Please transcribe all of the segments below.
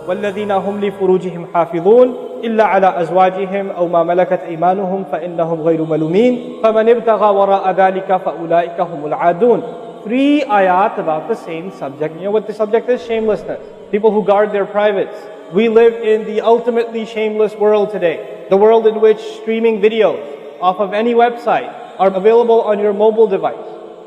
وَالَّذِينَ هُمْ لِفُرُوجِهِمْ حَافِظُونَ إِلَّا عَلَى أَزْوَاجِهِمْ أَوْ مَا مَلَكَتْ أَيْمَانُهُمْ فَإِنَّهُمْ غَيْرُ مَلُومِينَ فَمَنِ ابْتَغَى وَرَاءَ ذَلِكَ فَأُولَٰئِكَ هُمُ الْعَادُونَ. 3 ayat about the same subject. You know what the subject is? Shamelessness. People who guard their privates. We live in the ultimately shameless world today. The world in which streaming videos off of any website are available on your mobile device.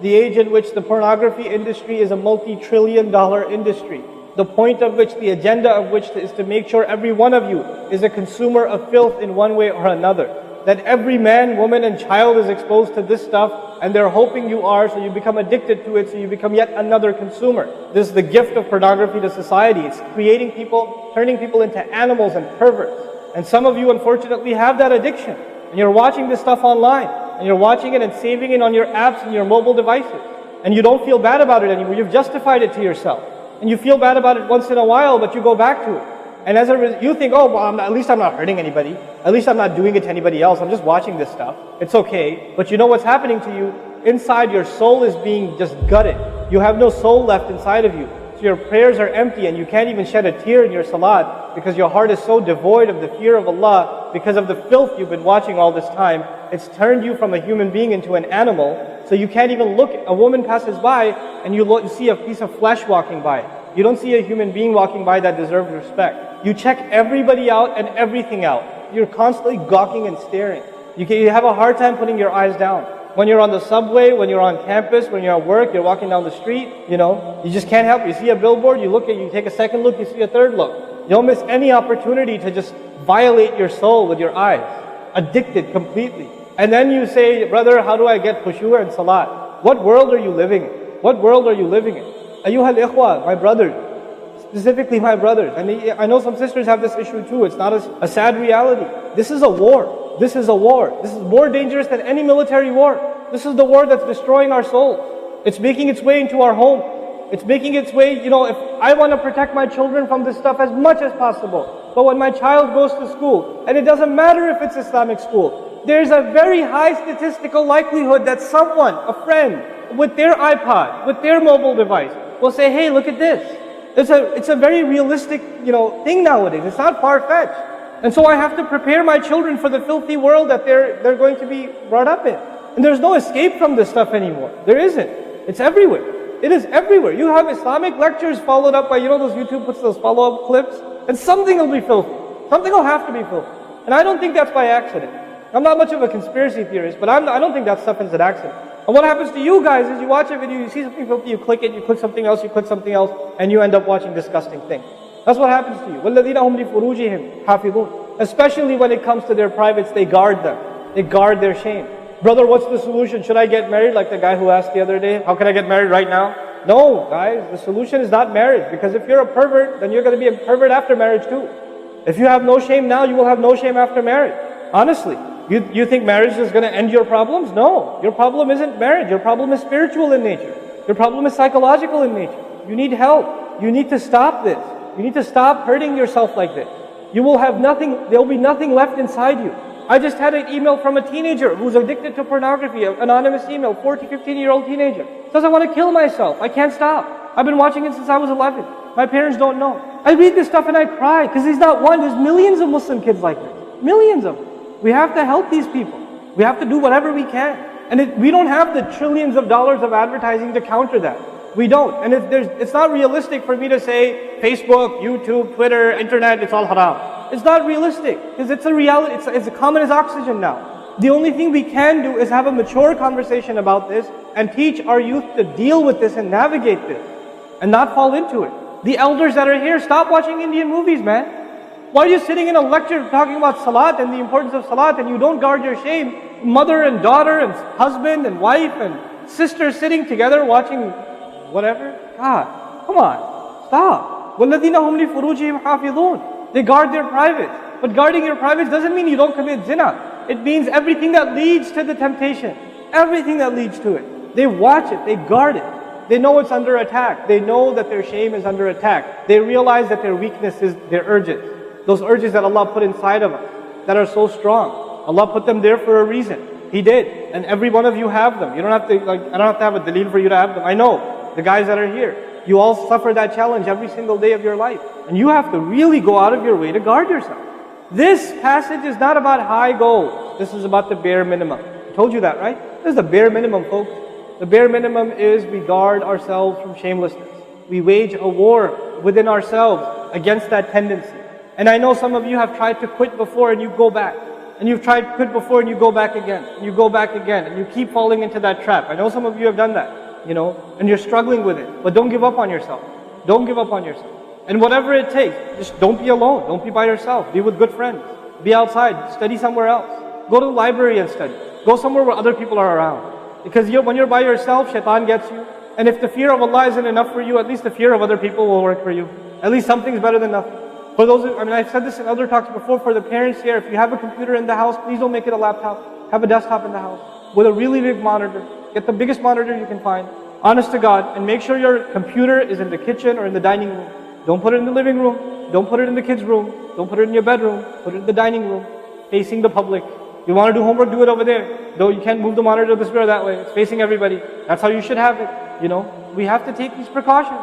The age in which the pornography industry is a multi-trillion-dollar industry. The point of which, the agenda of which is to make sure every one of you is a consumer of filth in one way or another. That every man, woman and child is exposed to this stuff, and they're hoping you are, so you become addicted to it, so you become yet another consumer. This is the gift of pornography to society. It's creating people, turning people into animals and perverts. And some of you unfortunately have that addiction. And you're watching this stuff online. And you're watching it and saving it on your apps and your mobile devices. And you don't feel bad about it anymore. You've justified it to yourself. And you feel bad about it once in a while, but you go back to it. And as a result, you think, oh, well, at least I'm not hurting anybody. At least I'm not doing it to anybody else. I'm just watching this stuff. It's okay. But you know what's happening to you? Inside, your soul is being just gutted. You have no soul left inside of you. So your prayers are empty and you can't even shed a tear in your salat because your heart is so devoid of the fear of Allah because of the filth you've been watching all this time. It's turned you from a human being into an animal. So you can't even look. A woman passes by and you see a piece of flesh walking by. You don't see a human being walking by that deserves respect. You check everybody out and everything out. You're constantly gawking and staring. You have a hard time putting your eyes down. When you're on the subway, when you're on campus, when you're at work, you're walking down the street, you just can't help it. You see a billboard, you take a second look, you see a third look. You don't miss any opportunity to just violate your soul with your eyes. Addicted completely. And then you say, brother, how do I get khushu' and salat? What world are you living in? What world are you living in? Ayyuhal ikhwa, my brothers, specifically my brothers. And I know some sisters have this issue too. It's not a sad reality. This is a war. This is a war. This is more dangerous than any military war. This is the war that's destroying our souls. It's making its way into our home. It's making its way, if I want to protect my children from this stuff as much as possible. But when my child goes to school, and it doesn't matter if it's Islamic school, there's a very high statistical likelihood that someone, a friend, with their iPod, with their mobile device, will say, hey, look at this. It's a very realistic, thing nowadays. It's not far-fetched. And so I have to prepare my children for the filthy world that they're going to be brought up in. And there's no escape from this stuff anymore. There isn't. It's everywhere. It is everywhere. You have Islamic lectures followed up by, those YouTube puts those follow-up clips, and something will be filthy. Something will have to be filthy. And I don't think that's by accident. I'm not much of a conspiracy theorist, but I don't think that stuff is an accident. And what happens to you guys is you watch a video, you see something filthy, you click it, you click something else, and you end up watching disgusting things. That's what happens to you. وَالَّذِينَ هُمْ لِفُرُوجِهِمْ حَافِظُونَ. Especially when it comes to their privates, they guard them. They guard their shame. Brother, what's the solution? Should I get married? Like the guy who asked the other day, how can I get married right now? No, guys, the solution is not marriage. Because if you're a pervert, then you're going to be a pervert after marriage too. If you have no shame now, you will have no shame after marriage. Honestly. You think marriage is going to end your problems? No. Your problem isn't marriage. Your problem is spiritual in nature. Your problem is psychological in nature. You need help. You need to stop this. You need to stop hurting yourself like this. You will have nothing, there will be nothing left inside you. I just had an email from a teenager who's addicted to pornography, an anonymous email, 14, 15-year-old teenager. Says, I want to kill myself. I can't stop. I've been watching it since I was 11. My parents don't know. I read this stuff and I cry because he's not one. There's millions of Muslim kids like this. Millions of them. We have to help these people. We have to do whatever we can. And we don't have the trillions of dollars of advertising to counter that. We don't. And it's not realistic for me to say Facebook, YouTube, Twitter, Internet, it's all haram. It's not realistic because it's a reality. It's as common as oxygen now. The only thing we can do is have a mature conversation about this and teach our youth to deal with this and navigate this and not fall into it. The elders that are here, stop watching Indian movies, man. Why are you sitting in a lecture talking about salat and the importance of salat and you don't guard your shame? Mother and daughter and husband and wife and sister sitting together watching whatever? God, come on, stop. وَالَّذِينَ هُمْ لِفُرُوجِهِمْ حَافِظُونَ. They guard their privates. But guarding your privates doesn't mean you don't commit zina. It means everything that leads to the temptation. Everything that leads to it. They watch it, they guard it. They know it's under attack. They know that their shame is under attack. They realize that their weakness is their urges. Those urges that Allah put inside of us, that are so strong. Allah put them there for a reason. He did. And every one of you have them. You don't have to, I don't have to have a dalil for you to have them. I know the guys that are here. You all suffer that challenge every single day of your life. And you have to really go out of your way to guard yourself. This passage is not about high goals. This is about the bare minimum. I told you that, right? This is the bare minimum, folks. The bare minimum is we guard ourselves from shamelessness. We wage a war within ourselves against that tendency. And I know some of you have tried to quit before and you go back. And you've tried to quit before and you go back again. And you go back again. And you keep falling into that trap. I know some of you have done that, and you're struggling with it. But don't give up on yourself. Don't give up on yourself. And whatever it takes, just don't be alone. Don't be by yourself. Be with good friends. Be outside. Study somewhere else. Go to the library and study. Go somewhere where other people are around. Because when you're by yourself, shaitan gets you. And if the fear of Allah isn't enough for you, at least the fear of other people will work for you. At least something's better than nothing. For those, I've said this in other talks before, for the parents here, if you have a computer in the house, please don't make it a laptop. Have a desktop in the house with a really big monitor. Get the biggest monitor you can find. Honest to God. And make sure your computer is in the kitchen or in the dining room. Don't put it in the living room. Don't put it in the kids' room. Don't put it in your bedroom. Put it in the dining room, facing the public. You want to do homework, do it over there. Though you can't move the monitor this way or that way. It's facing everybody. That's how you should have it. We have to take these precautions.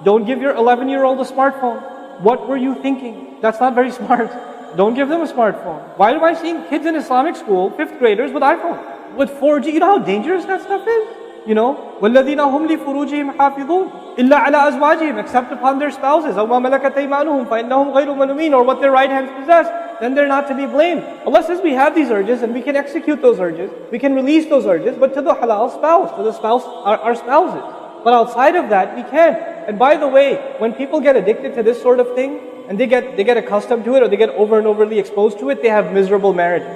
Don't give your 11-year-old a smartphone. What were you thinking? That's not very smart. Don't give them a smartphone. Why am I seeing kids in Islamic school, 5th graders, with iPhone? With 4G, you know how dangerous that stuff is? وَالَّذِينَ هُمْ لِفُرُوجِهِمْ حَافِظُونَ إِلَّا عَلَىٰ أَزْوَاجِهِمْ, except upon their spouses, أَوْ مَا مَلَكَتْ أَيْمَانُهُمْ فَإِنَّهُمْ غَيْرُ مَلُومِينَ, or what their right hands possess, then they're not to be blamed. Allah says we have these urges and we can execute those urges, we can release those urges, but to the halal spouse, to the spouse, our spouses. But outside of that, we can't. And by the way, when people get addicted to this sort of thing, and they get accustomed to it, or they get over and overly exposed to it, they have miserable marriages.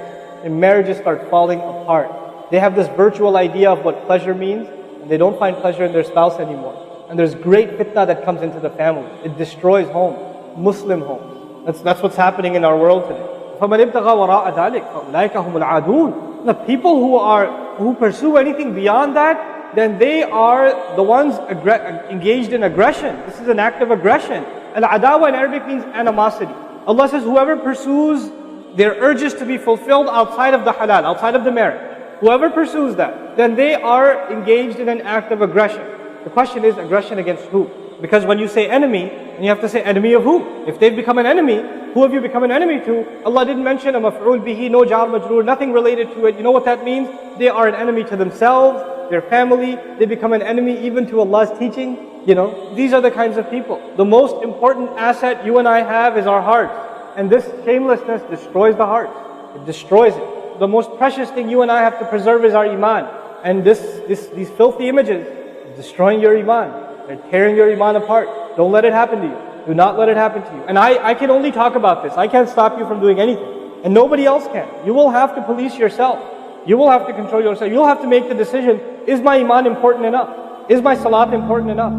And marriages start falling apart. They have this virtual idea of what pleasure means, and they don't find pleasure in their spouse anymore. And there's great fitna that comes into the family. It destroys homes, Muslim homes. That's what's happening in our world today. فَمَنِ ابْتَغَى وَرَاءَ ذَلِكَ فَأُولَٰئِكَ هُمُ الْعَادُونَ. The people who pursue anything beyond that, then they are the ones engaged in aggression. This is an act of aggression. Al-adawa in Arabic means animosity. Allah says whoever pursues their urges to be fulfilled outside of the halal, outside of the marriage, whoever pursues that, then they are engaged in an act of aggression. The question is, aggression against who? Because when you say enemy, and you have to say enemy of who? If they've become an enemy, who have you become an enemy to? Allah didn't mention a maf'ul bihi, no jar majroor, nothing related to it. You know what that means? They are an enemy to themselves, their family. They become an enemy even to Allah's teaching. These are the kinds of people. The most important asset you and I have is our hearts. And this shamelessness destroys the heart. It destroys it. The most precious thing you and I have to preserve is our iman. And these filthy images are destroying your iman. They're tearing your iman apart. Don't let it happen to you. Do not let it happen to you. And I can only talk about this. I can't stop you from doing anything. And nobody else can. You will have to police yourself. You will have to control yourself. You'll have to make the decision, is my iman important enough? Is my salat important enough?